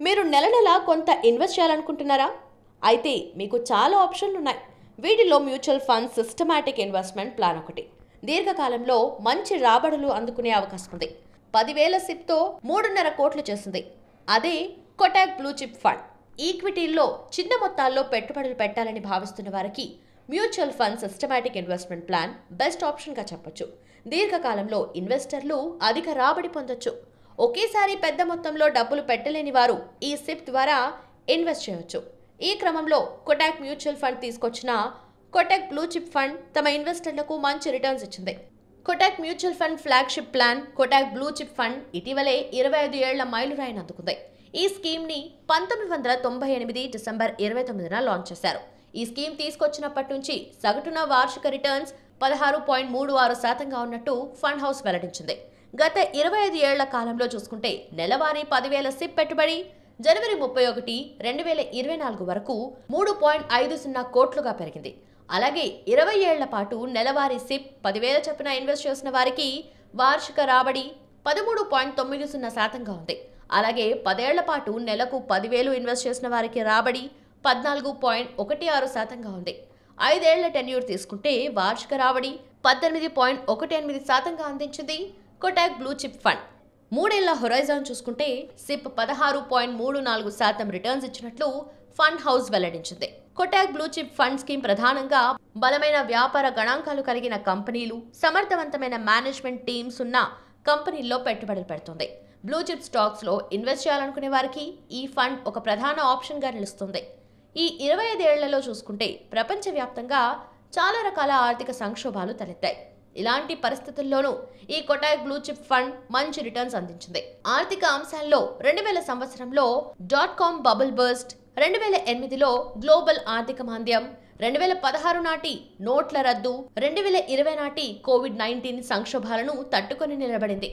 మీరు నెల నెల కొంత ఇన్వెస్ట్ చేయాలనుకుంటున్నారా? అయితే మీకు చాలా ఆప్షన్లు ఉన్నాయి. వీటిలో mutual fund systematic investment plan ఒకటి. దీర్ఘకాలంలో మంచి రాబడులు అందుకునే అవకాశం ఉంది. 10,000 సిప్తో 3.5 కోట్లు చేసింది. అదే కొటాక్ బ్లూ చిప్ ఫండ్. ఈక్విటీల్లో చిన్న మొత్తాల్లో పెట్టుబడులు పెట్టాలని భావిస్తున్న వారికి mutual fund systematic investment plan best ఆప్షన్గా చెప్పొచ్చు. దీర్ఘకాలంలో ఇన్వెస్టర్లు అధిక రాబడి పొందొచ్చు. ఒకేసారి పెద్ద మొత్తంలో డబ్బులు పెట్టలేని వారు ఈ సిప్ ద్వారా ఇన్వెస్ట్ చేయవచ్చు. ఈ క్రమంలో కొటాక్ మ్యూచువల్ ఫండ్ తీసుకొచ్చిన కొటాక్ బ్లూ చిప్ ఫండ్ తమ ఇన్వెస్టర్లకు మంచి రిటర్న్స్ ఇచ్చింది. Kotak mutual fund flagship plan Kotak blue chip fund ఇటీవలే 25 ఏళ్ల మైలురాయిని అందుకుంది. ఈ స్కీమ్ని 1998 డిసెంబర్ 29న లాంచ్ చేశారు. ఈ స్కీమ్ తీసుకొచ్చినప్పటి నుంచి సగటున వార్షిక రిటర్న్స్ 16.36% ఉన్నట్టు ఫండ్ హౌస్ వెల్లడించింది. గత 25 ఏళ్ల కాలంలో చూసుకుంటే నెలవారీ 10,000 సిప్ పెట్టుబడి జనవరి 31, 2024 వరకు 3.50 కోట్లుగా పెరిగింది. అలాగే 20 ఏళ్ల పాటు నెలవారీ సిప్ 10,000 చొప్పున ఇన్వెస్ట్ చేసిన వారికి వార్షిక రాబడి 13.90% ఉంది. అలాగే 10 ఏళ్ల పాటు నెలకు 10,000 ఇన్వెస్ట్ చేసిన వారికి రాబడి 14.16% ఉంది. 5 ఏళ్ల టెన్యూర్ తీసుకుంటే వార్షిక రాబడి 18.18% అందించింది కొటాక్ బ్లూ చిప్ ఫండ్. 3 ఏళ్ల హొరైజాన్ చూసుకుంటే సిప్ 16.34% రిటర్న్స్ ఇచ్చినట్లు ఫండ్ హౌస్ వెల్లడించింది. Kotak blue chip fund scheme ప్రధానంగా బలమైన వ్యాపార గణాంకాలు కలిగిన కంపెనీలు, సమర్థవంతమైన మేనేజ్మెంట్ టీమ్స్ ఉన్న కంపెనీల్లో పెట్టుబడులు పెడుతుంది. బ్లూ చిప్ స్టాక్స్ లో ఇన్వెస్ట్ చేయాలనుకునే వారికి ఈ ఫండ్ ఒక ప్రధాన ఆప్షన్ గా నిలుస్తుంది. ఈ 25 ఏళ్లలో చూసుకుంటే ప్రపంచవ్యాప్తంగా చాలా రకాల ఆర్థిక సంక్షోభాలు తలెత్తాయి. ఇలాంటి పరిస్థితుల్లోనూ ఈ కొటాక్ బ్లూ చిప్ ఫండ్ మంచి రిటర్న్స్ అందించింది. ఆర్థిక అంశాల్లో 2000 సంవత్సరంలో .com బబుల్ బర్స్ట్, 2008లో గ్లోబల్ ఆర్థిక మాంద్యం, 2016 నాటి నోట్ల రద్దు, 2020 నాటి కోవిడ్-19 సంక్షోభాలను తట్టుకొని నిలబడింది.